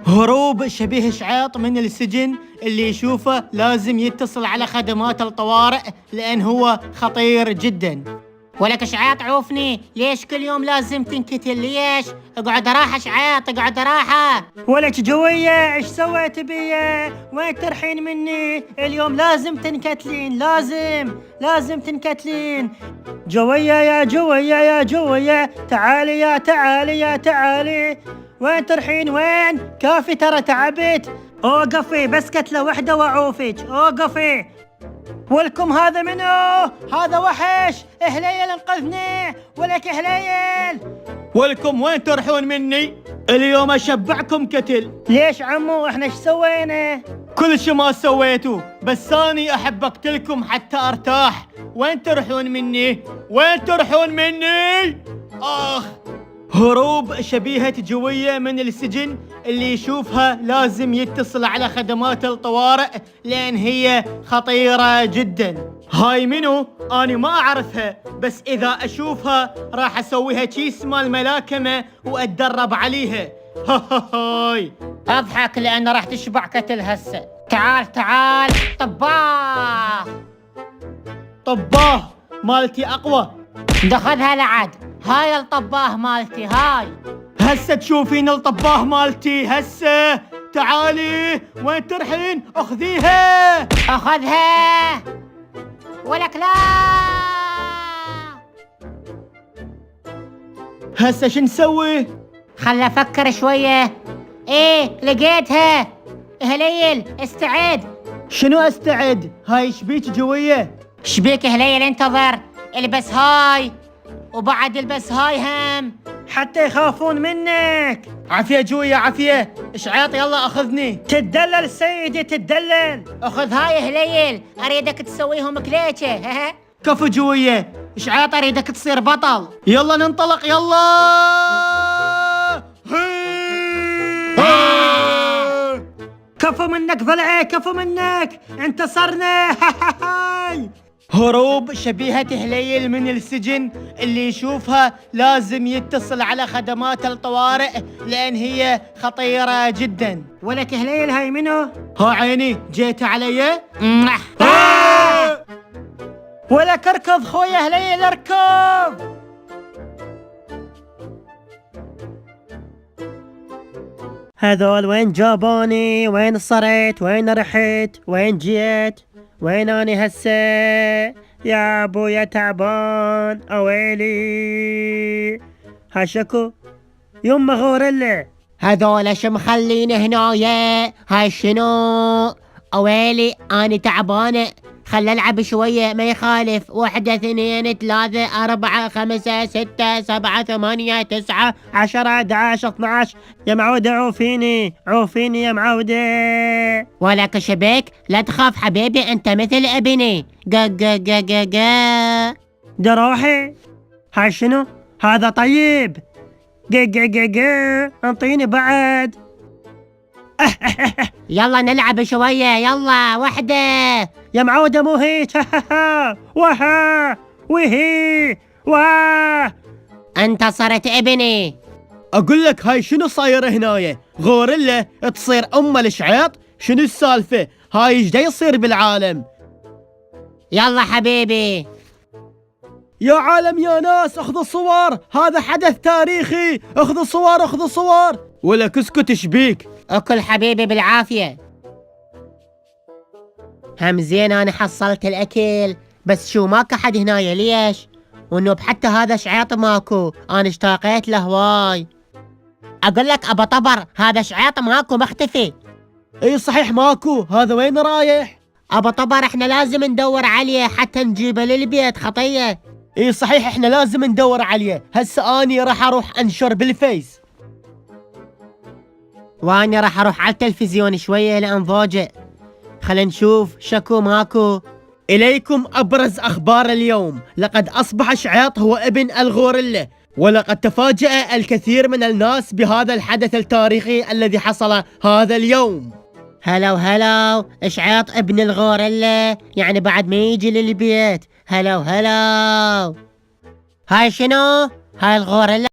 هروب شبيه شعيط من السجن، اللي يشوفه لازم يتصل على خدمات الطوارئ لأن هو خطير جدا. ولك شعيط عوفني، ليش كل يوم لازم تنكتل؟ ليش؟ اقعد راحة شعيط، اقعد راحة. ولك جوية ايش سويت بيا؟ وين ترحين مني؟ اليوم لازم تنكتلين، لازم تنكتلين. جوية يا جوية يا جوية، تعالي يا تعالي يا تعالي. وين ترحين وين؟ كافي ترى تعبت. اوقفي بس كتلة وحدة واعوفك، اوقفي. ولكم هذا منو؟ هذا وحش. هليل انقذني، ولك هليل. ولكم وين تروحون مني؟ اليوم اشبعكم كتل. ليش عمو احنا ايش سوينا؟ كل شي ما سويتوا، بس اني احب اقتلكم حتى ارتاح. وين تروحون مني؟ وين تروحون مني؟ اخ. هروب شبيهة جوية من السجن، اللي يشوفها لازم يتصل على خدمات الطوارئ لأن هي خطيرة جدا. هاي منو؟ أنا ما أعرفها، بس إذا أشوفها راح أسويها كيس مال ملاكمة وأتدرب عليها. هاي اضحك لأن راح تشبع كتل هسه. تعال طباه مالتي أقوى. دخلها لعد، هاي الطباه مالتي هاي. هسه تشوفين الطباه مالتي هسه. تعالي وين ترحين؟ اخذيها. اخذها. ولك لا. هسه شو نسوي؟ خل افكر شوية. ايه لقيتها. هليل استعد. شنو استعد؟ هاي شبيك جوية؟ شبيك هليل؟ انتظر، البس هاي وبعد البس هاي هم حتى يخافون منك. عافية جوية عافية. اشعاط يلا اخذني. تتدلل سيدي تتدلل. اخذ هاي هليل، اريدك تسويهم كليكة. كفو جوية. اشعاط اريدك تصير بطل. يلا ننطلق يلا. كفو منك ضلعي، كفو منك، انتصرنا. هروب شبيهة هليل من السجن، اللي يشوفها لازم يتصل على خدمات الطوارئ لأن هي خطيرة جدا. ولك هليل هاي منو؟ ها عيني جيت علي. ولك اركض خويا هليل اركض. هذول وين جابوني؟ وين صرت؟ وين رحت؟ وين جيت؟ وين اني هسه؟ يا ابويا تعبان اويلي. هاشكو يما غوريلا. هذول شو مخلين هنايا؟ هاي شنو؟ اويلي اني تعبانة، خل العب شوية ما يخالف. 1 2 3 4 5 6 7 8 9 10 11 12. يا معودة عوفيني يا معودة. ولك شبيك لا تخاف حبيبي، انت مثل ابني. جا دروحي. هاي شنو؟ هذا طيب. جا انطيني بعد. يلا نلعب شوية، يلا 1. يا معودة مو هيك. وها وهي واه. انت صرت ابني. اقول لك هاي شنو صاير هنايا؟ غوريلا تصير ام الشعيط؟ شنو السالفة؟ هاي ايش دا يصير بالعالم؟ يلا حبيبي. يا عالم يا ناس اخذوا صور، هذا حدث تاريخي. اخذوا صور. ولا اسكت شبيك؟ اكل حبيبي بالعافية. هم زين انا حصلت الاكل، بس شو ماكو حد هنايا ليش؟ والنوب حتى هذا شعيط ماكو، انا اشتاقيت له هواي. اقول لك ابا طبر هذا شعيط ماكو مختفي. اي صحيح ماكو، هذا وين رايح؟ ابا طبر احنا لازم ندور عليه حتى نجيبه للبيت خطية. اي صحيح احنا لازم ندور عليه. هسه اني راح اروح انشر بالفيس، واني راح اروح على التلفزيون شوية لانفاجئ. خلينا نشوف شكو ماكو. إليكم أبرز أخبار اليوم. لقد أصبح شعيط هو ابن الغوريلا، ولقد تفاجأ الكثير من الناس بهذا الحدث التاريخي الذي حصل هذا اليوم. هلو شعيط ابن الغوريلا، يعني بعد ما يجي للبيت. هلو هاي شنو؟ هاي الغوريلا